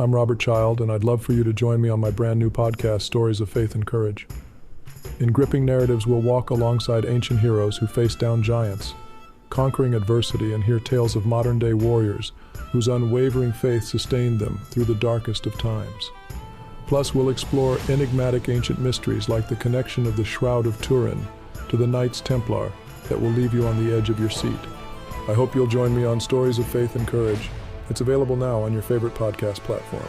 I'm Robert Child, and I'd love for you to join me on my brand new podcast, Stories of Faith and Courage. In gripping narratives, we'll walk alongside ancient heroes who faced down giants, conquering adversity, and hear tales of modern-day warriors whose unwavering faith sustained them through the darkest of times. Plus, we'll explore enigmatic ancient mysteries like the connection of the Shroud of Turin to the Knights Templar that will leave you on the edge of your seat. I hope you'll join me on Stories of Faith and Courage. It's available now on your favorite podcast platform.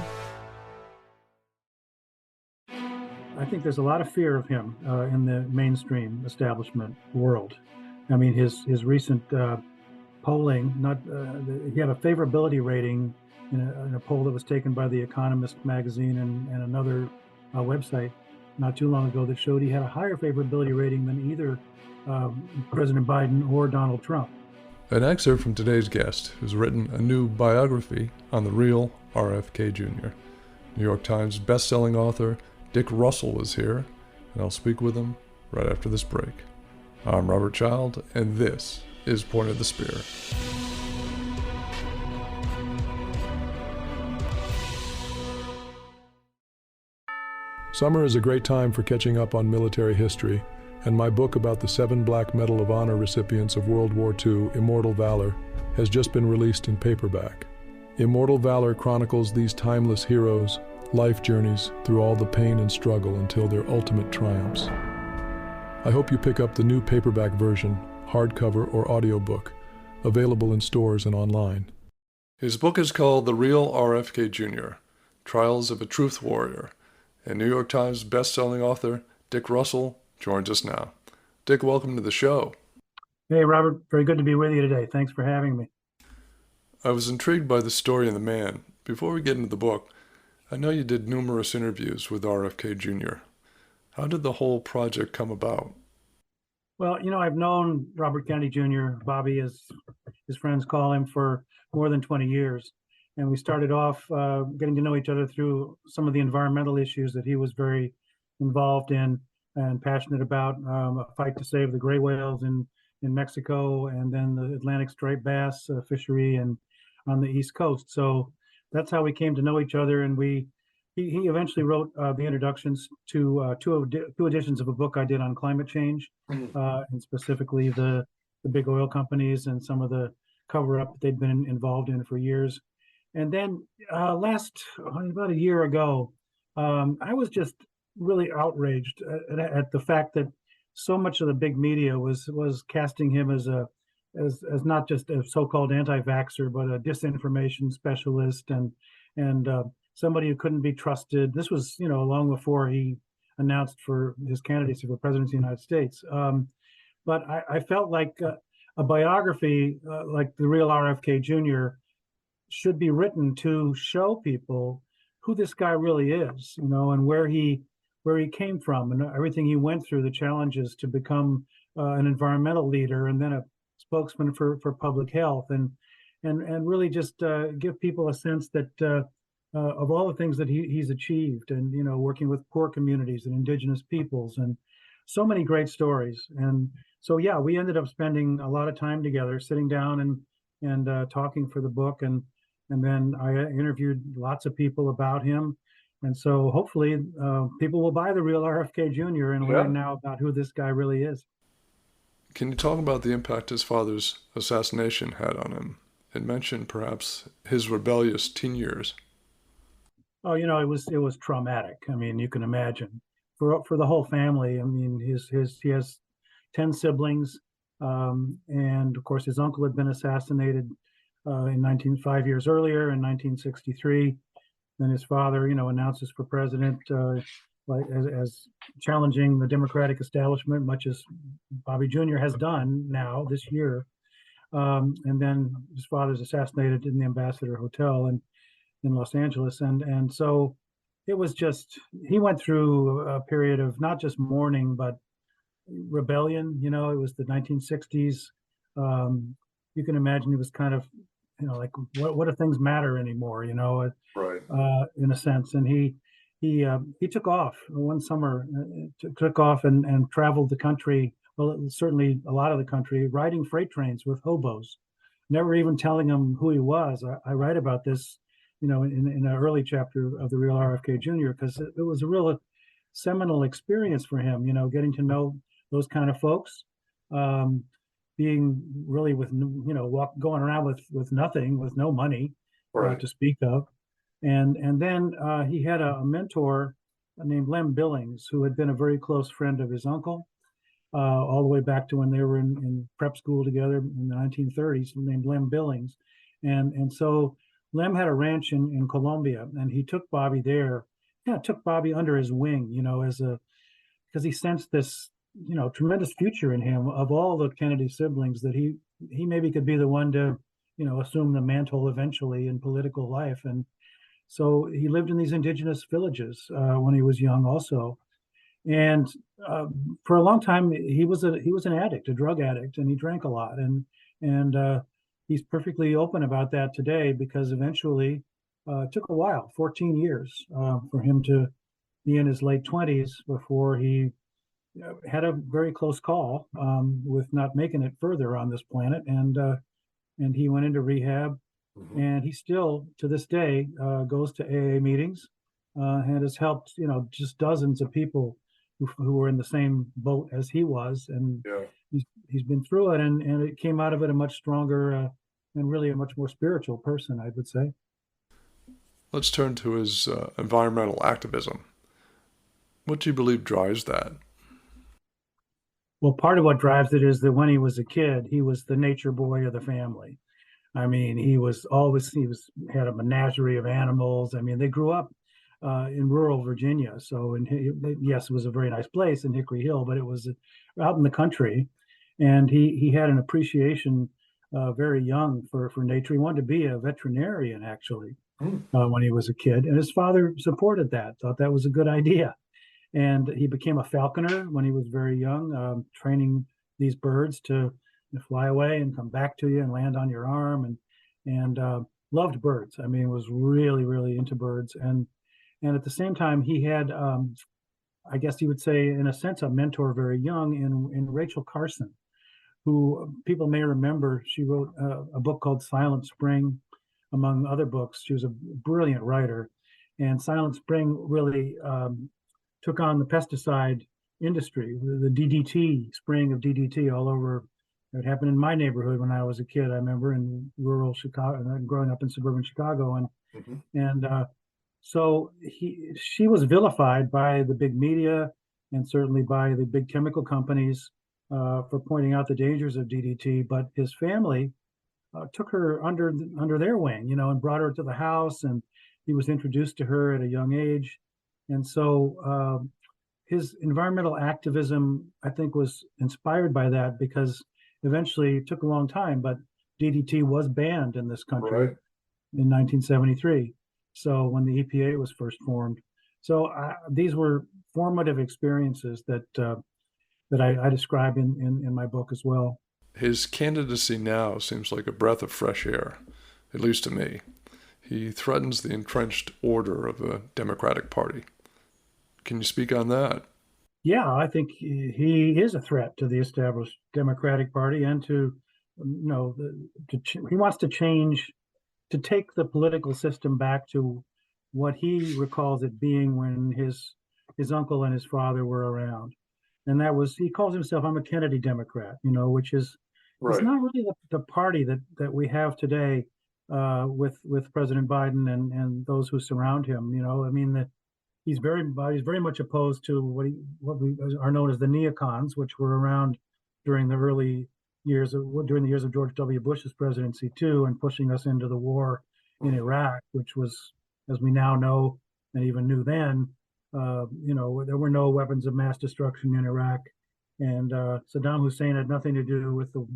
I think there's a lot of fear of him in the mainstream establishment world. I mean, his recent polling, he had a favorability rating in a poll that was taken by The Economist magazine and another website not too long ago that showed he had a higher favorability rating than either President Biden or Donald Trump. An excerpt from today's guest, who's written a new biography on the real RFK Jr. New York Times bestselling author Dick Russell is here, and I'll speak with him right after this break. I'm Robert Child, and this is Point of the Spear. Summer is a great time for catching up on military history, and my book about the 7 Black Medal of Honor recipients of World War II, Immortal Valor, has just been released in paperback. Immortal Valor chronicles these timeless heroes' life journeys through all the pain and struggle until their ultimate triumphs. I hope you pick up the new paperback version, hardcover or audiobook, available in stores and online. His book is called The Real RFK Jr., Trials of a Truth Warrior, and New York Times bestselling author Dick Russell joins us now. Dick, welcome to the show. Hey, Robert. Very good to be with you today. Thanks for having me. I was intrigued by the story and the man. Before we get into the book, I know you did numerous interviews with RFK Jr. How did the whole project come about? Well, I've known Robert Kennedy Jr., Bobby, as his friends call him, for more than 20 years. And we started off getting to know each other through some of the environmental issues that he was very involved in and passionate about, a fight to save the gray whales in Mexico, and then the Atlantic striped bass fishery and on the East Coast. So that's how we came to know each other. And he eventually wrote the introductions to two editions of a book I did on climate change, and specifically the big oil companies and some of the cover-up that they'd been involved in for years. And then about a year ago, I was just really outraged at the fact that so much of the big media was casting him as not just a so-called anti-vaxxer, but a disinformation specialist and somebody who couldn't be trusted. This was, long before he announced for his candidacy for president of the United States. But I felt like a biography like The Real RFK Jr. should be written to show people who this guy really is, and where he came from and everything he went through, the challenges to become an environmental leader and then a spokesman for public health, and really just give people a sense that of all the things that he's achieved, and working with poor communities and indigenous peoples, and so many great stories. And so we ended up spending a lot of time together, sitting down and talking for the book, and then I interviewed lots of people about him. And so hopefully people will buy The Real RFK Jr. and learn now about who this guy really is. Can you talk about the impact his father's assassination had on him, and mention perhaps his rebellious teen years? Oh, it was traumatic. I mean, you can imagine for the whole family. I mean, he has 10 siblings, and of course his uncle had been assassinated 5 years earlier in 1963. Then his father, announces for president, as challenging the Democratic establishment, much as Bobby Jr. has done now this year. And then his father's assassinated in the Ambassador Hotel in Los Angeles. And so it was he went through a period of not just mourning, but rebellion. It was the 1960s. You can imagine he was kind of, like, what do things matter anymore? Right. In a sense. And he took off one summer, took off and traveled the country. Well, certainly a lot of the country, riding freight trains with hobos, never even telling them who he was. I write about this in an early chapter of the Real RFK Jr. because it was a real seminal experience for him, getting to know those kind of folks, um, being really with, going around with nothing, with no money Right. to speak of. And then he had a mentor named Lem Billings, who had been a very close friend of his uncle, all the way back to when they were in prep school together in the 1930s, named Lem Billings. And so Lem had a ranch in Colombia, and he took Bobby there, took Bobby under his wing, because he sensed this, tremendous future in him of all the Kennedy siblings, that he maybe could be the one to, assume the mantle eventually in political life. And so he lived in these indigenous villages when he was young also. And for a long time, he was an addict, a drug addict, and he drank a lot. And he's perfectly open about that today, because eventually it took a while, 14 years, for him to be in his late 20s before he had a very close call with not making it further on this planet. And he went into rehab, Mhm. and he still to this day goes to AA meetings and has helped just dozens of people who were in the same boat as he was, and Yeah. he's been through it, and it came out of it a much stronger and really a much more spiritual person, I would say. Let's turn to his environmental activism. What do you believe drives that? Well, part of what drives it is that when he was a kid, he was the nature boy of the family. I mean, he had a menagerie of animals. I mean, they grew up in rural Virginia, so yes, it was a very nice place in Hickory Hill, but it was out in the country, and he had an appreciation very young for nature. He wanted to be a veterinarian actually Hmm. when he was a kid, and his father supported that, thought that was a good idea, and he became a falconer when he was very young, training these birds to fly away and come back to you and land on your arm, and loved birds. I mean, was really really into birds, and at the same time he had, I guess you would say, in a sense, a mentor very young in Rachel Carson, who people may remember. She wrote a book called Silent Spring, among other books. She was a brilliant writer, and Silent Spring really took on the pesticide industry, the DDT, spraying of DDT all over. It happened in my neighborhood when I was a kid. I remember in rural Chicago, growing up in suburban Chicago, Mhm. and so she was vilified by the big media and certainly by the big chemical companies for pointing out the dangers of DDT. But his family took her under their wing, and brought her to the house, and he was introduced to her at a young age, and so his environmental activism, I think, was inspired by that, because eventually it took a long time, but DDT was banned in this country Right. in 1973. So when the EPA was first formed, so these were formative experiences that I describe in my book as well. His candidacy now seems like a breath of fresh air, at least to me. He threatens the entrenched order of the Democratic Party. Can you speak on that? Yeah, I think he is a threat to the established Democratic Party and to, he wants to change, to take the political system back to what he recalls it being when his uncle and his father were around. And that was, he calls himself, I'm a Kennedy Democrat, which is Right. not really the party that we have today with President Biden and those who surround him. I mean, that he's very much opposed to what we are known as the neocons, which were around during the early during the years of George W. Bush's presidency too, and pushing us into the war in Mhm. Iraq, which was, as we now know, and even knew then, there were no weapons of mass destruction in Iraq, and Saddam Hussein had nothing to do with the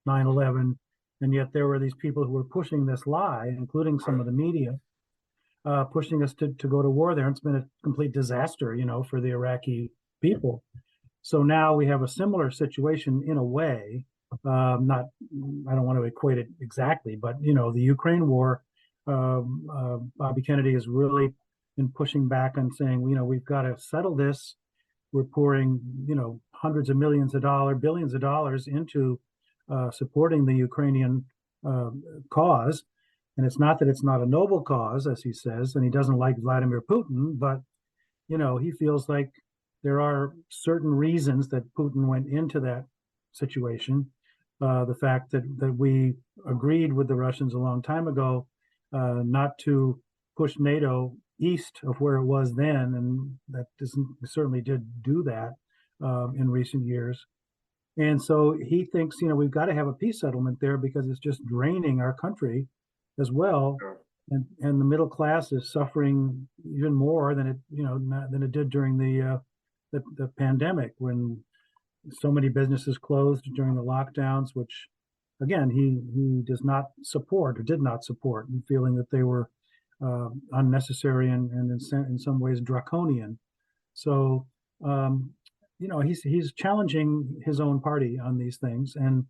9/11, and yet there were these people who were pushing this lie, including some Right. of the media, pushing us to go to war there. And it's been a complete disaster, for the Iraqi people. So now we have a similar situation in a way. Not, I don't want to equate it exactly, but the Ukraine war. Bobby Kennedy has really been pushing back and saying, we've got to settle this. We're pouring, hundreds of millions of dollars, billions of dollars into supporting the Ukrainian uh, cause, And it's not that it's not a noble cause, as he says, and he doesn't like Vladimir Putin, but he feels like there are certain reasons that Putin went into that situation. The fact that we agreed with the Russians a long time ago not to push NATO east of where it was then, and that certainly did do that in recent years. And so he thinks, we've got to have a peace settlement there because it's just draining our country as well. And the middle class is suffering even more than it did during the pandemic, when so many businesses closed during the lockdowns, which again he does not support or did not support, and feeling that they were unnecessary and in some ways draconian. So he's challenging his own party on these things, and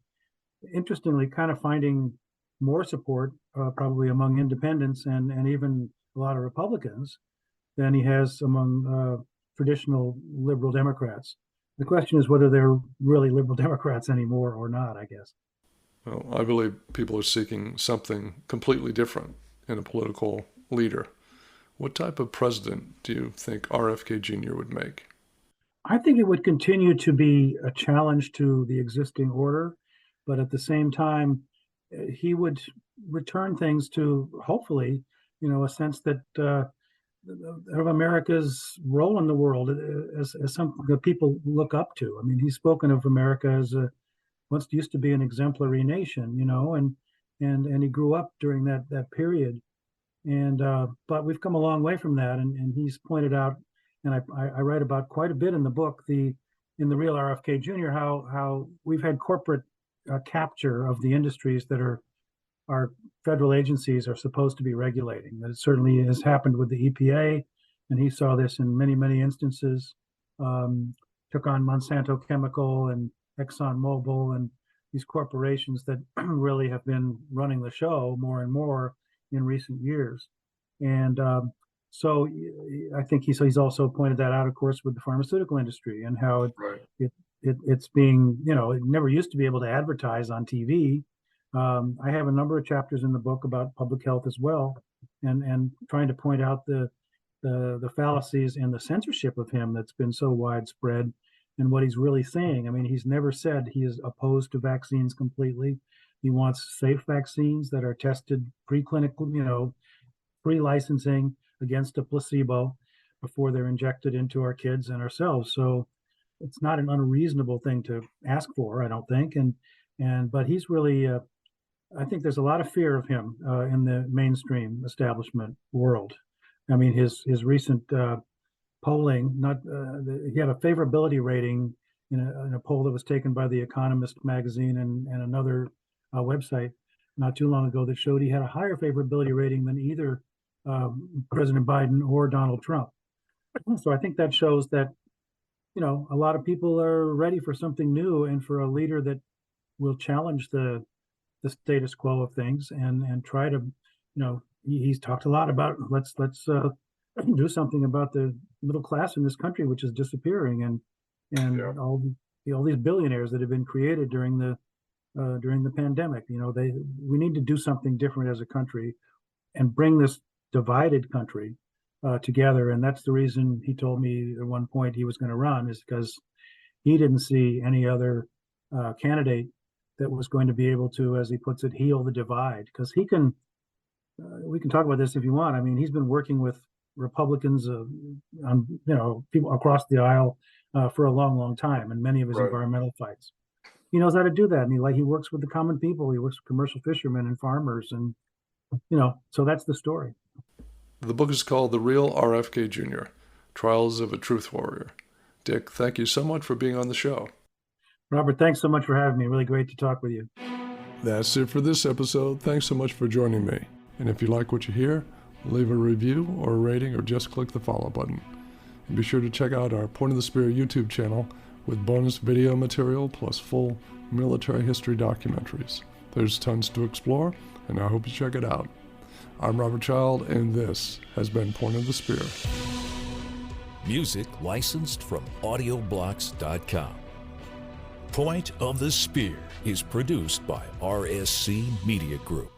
interestingly, kind of finding more support probably among independents and even a lot of Republicans than he has among traditional liberal Democrats. The question is whether they're really liberal Democrats anymore or not, I guess. Well, I believe people are seeking something completely different in a political leader. What type of president do you think RFK Jr. would make? I think it would continue to be a challenge to the existing order, but at the same time, he would return things to, hopefully, a sense that of America's role in the world as something that people look up to. I mean, he's spoken of America as once used to be an exemplary nation, and he grew up during that period. And but we've come a long way from that, and he's pointed out, and I write about quite a bit in the book, in the Real RFK Jr., how we've had corporate capture of the industries that our federal agencies are supposed to be regulating. That it certainly has happened with the EPA, and he saw this in many, many instances. Took on Monsanto Chemical and ExxonMobil and these corporations that really have been running the show more and more in recent years. And so I think he's also pointed that out, of course, with the pharmaceutical industry and how it's being, it never used to be able to advertise on TV. I have a number of chapters in the book about public health as well, and trying to point out the fallacies and the censorship of him that's been so widespread, and what he's really saying. I mean, he's never said he is opposed to vaccines completely. He wants safe vaccines that are tested preclinical, pre-licensing against a placebo before they're injected into our kids and ourselves. So it's not an unreasonable thing to ask for, I don't think. But he's really, I think there's a lot of fear of him in the mainstream establishment world. I mean, his recent polling, he had a favorability rating in a poll that was taken by The Economist magazine and another website not too long ago that showed he had a higher favorability rating than either President Biden or Donald Trump. So I think that shows that, a lot of people are ready for something new and for a leader that will challenge the status quo of things and try to, he's talked a lot about let's do something about the middle class in this country, which is disappearing, and all these billionaires that have been created during the pandemic. We need to do something different as a country and bring this divided country together. And that's the reason he told me at one point he was going to run, is because he didn't see any other candidate that was going to be able to, as he puts it, heal the divide. Because we can talk about this if you want. I mean, he's been working with Republicans on people across the aisle for a long, long time, and many of his environmental fights. He knows how to do that, and he works with the common people. He works with commercial fishermen and farmers, and so that's the story. The book is called The Real RFK Jr. Trials of a Truth Warrior. Dick, thank you so much for being on the show. Robert, thanks so much for having me. Really great to talk with you. That's it for this episode. Thanks so much for joining me. And if you like what you hear, leave a review or a rating, or just click the follow button. And be sure to check out our Point of the Spear YouTube channel with bonus video material plus full military history documentaries. There's tons to explore, and I hope you check it out. I'm Robert Child, and this has been Point of the Spear. Music licensed from audioblocks.com. Point of the Spear is produced by RSC Media Group.